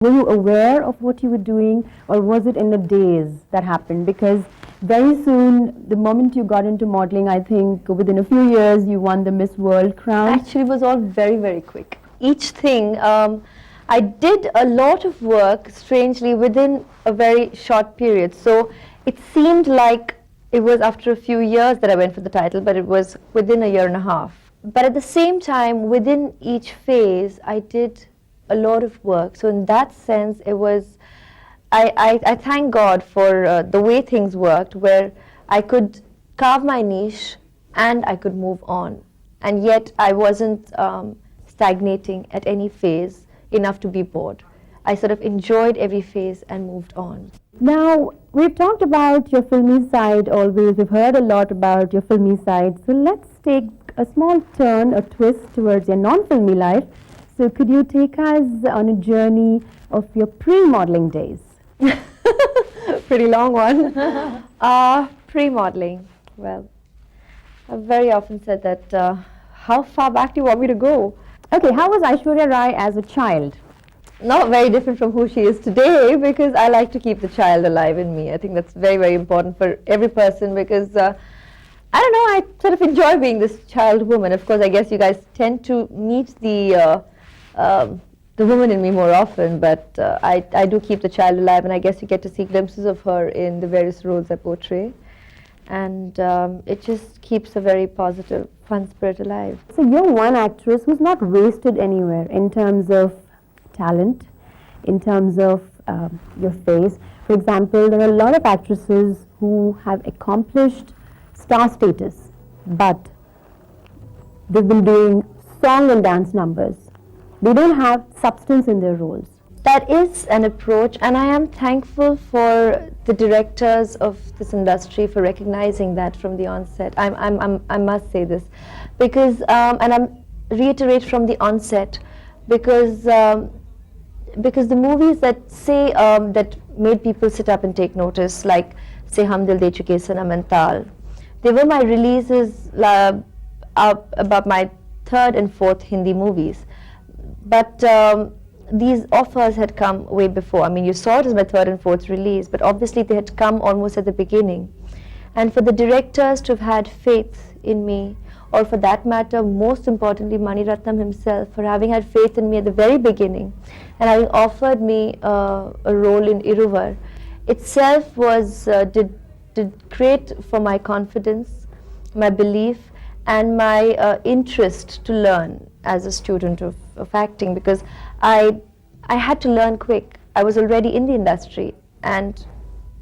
Were you aware of what you were doing, or was it in the days that happened? Because very soon, the moment you got into modeling, I think within a few years, you won the Miss World crown. Actually, it was all very, very quick. Each thing, I did a lot of work, strangely, within a very short period. So it seemed like it was after a few years that I went for the title, but it was within a year and a half. But at the same time, within each phase, I did a lot of work. So in that sense, it was, I thank God for the way things worked, where I could carve my niche and I could move on. And yet I wasn't stagnating at any phase enough to be bored. I sort of enjoyed every phase and moved on. Now, we've talked about your filmy side always. We've heard a lot about your filmy side. So let's take a small turn, a twist towards your non-filmy life. So could you take us on a journey of your pre-modeling days? Pretty long one. Pre-modeling. Well, I've very often said that, how far back do you want me to go? Okay, how was Aishwarya Rai as a child? Not very different from who she is today, because I like to keep the child alive in me. I think that's very, very important for every person, because I don't know, I sort of enjoy being this child woman. Of course, I guess you guys tend to meet the woman in me more often, but I do keep the child alive, and I guess you get to see glimpses of her in the various roles I portray. And it just keeps a very positive, fun spirit alive. So you're one actress who's not wasted anywhere in terms of talent, in terms of your face. For example, there are a lot of actresses who have accomplished star status, but they've been doing song and dance numbers. They don't have substance in their roles. That is an approach, and I am thankful for the directors of this industry for recognizing that from the onset. I must say this, because, and I'm reiterate from the onset, because the movies that say, that made people sit up and take notice, like say Hum Dil De Chuke Sanam and Taal, they were my releases about my third and fourth Hindi movies. But these offers had come way before. I mean, you saw it as my third and fourth release, but obviously they had come almost at the beginning. And for the directors to have had faith in me, or for that matter, most importantly, Mani Ratnam himself, for having had faith in me at the very beginning, and having offered me a role in Iruvar, itself was, did great for my confidence, my belief, and my interest to learn as a student of acting, because I had to learn quick. I was already in the industry, and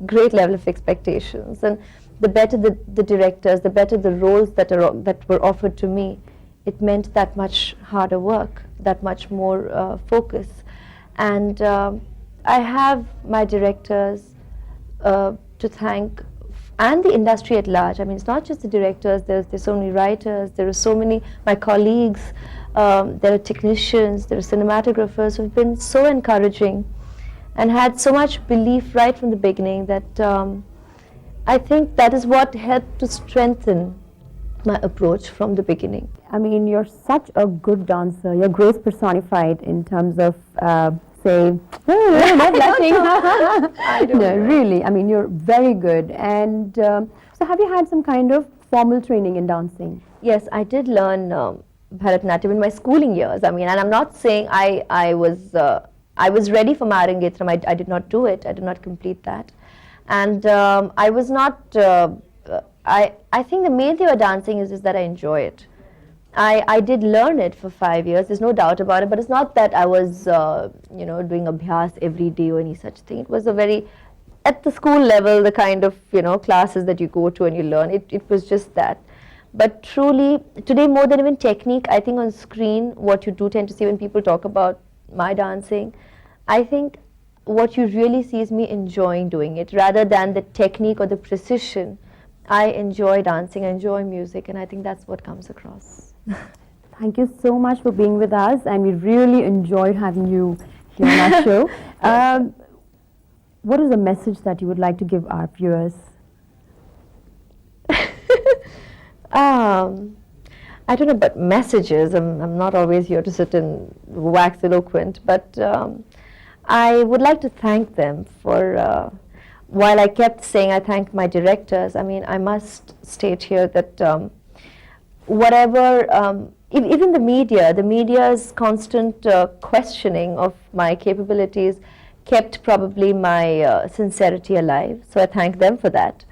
great level of expectations. And the better the directors, the better the roles that were offered to me, it meant that much harder work, that much more focus. And I have my directors to thank, and the industry at large. I mean, it's not just the directors, there's so many writers, there are so many, my colleagues, there are technicians, there are cinematographers who've been so encouraging and had so much belief right from the beginning that I think that is what helped to strengthen my approach from the beginning. I mean, you're such a good dancer. You're grace personified in terms of, say, no blushing. I don't know. Really. I mean, you're very good. And so have you had some kind of formal training in dancing? Yes, I did learn Bharatanatyam in my schooling years. I mean, and I'm not saying I was ready for my Arangetram. I did not do it. I did not complete that. And I was not, I think the main thing about dancing is that I enjoy it. I did learn it for 5 years, there's no doubt about it, but it's not that I was, doing abhyas every day or any such thing. It was a very, at the school level, the kind of, classes that you go to and you learn, it was just that. But truly, today more than even technique, I think on screen, what you do tend to see when people talk about my dancing, I think what you really see is me enjoying doing it, rather than the technique or the precision. I enjoy dancing, I enjoy music, and I think that's what comes across. Thank you so much for being with us, and we really enjoyed having you here on our show. What is the message that you would like to give our viewers? I don't know about messages. I'm not always here to sit and wax eloquent, but I would like to thank them for, while I kept saying I thank my directors, I mean, I must state here that whatever, even the media's constant questioning of my capabilities kept probably my sincerity alive. So I thank them for that.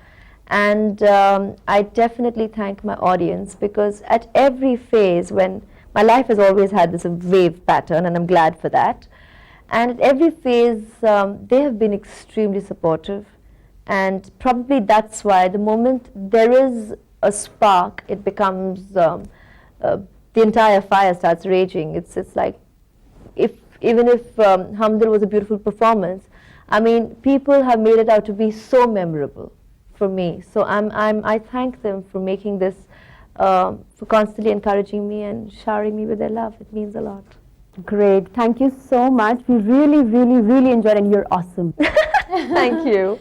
And I definitely thank my audience, because at every phase, when my life has always had this wave pattern, and I'm glad for that. And at every phase, they have been extremely supportive. And probably that's why the moment there is a spark, it becomes, the entire fire starts raging. It's like, even if Hamdil was a beautiful performance, I mean, people have made it out to be so memorable for me. So I thank them for making this, for constantly encouraging me and showering me with their love. It means a lot. Great. Thank you so much. We really, really, really enjoyed, and you're awesome. Thank you.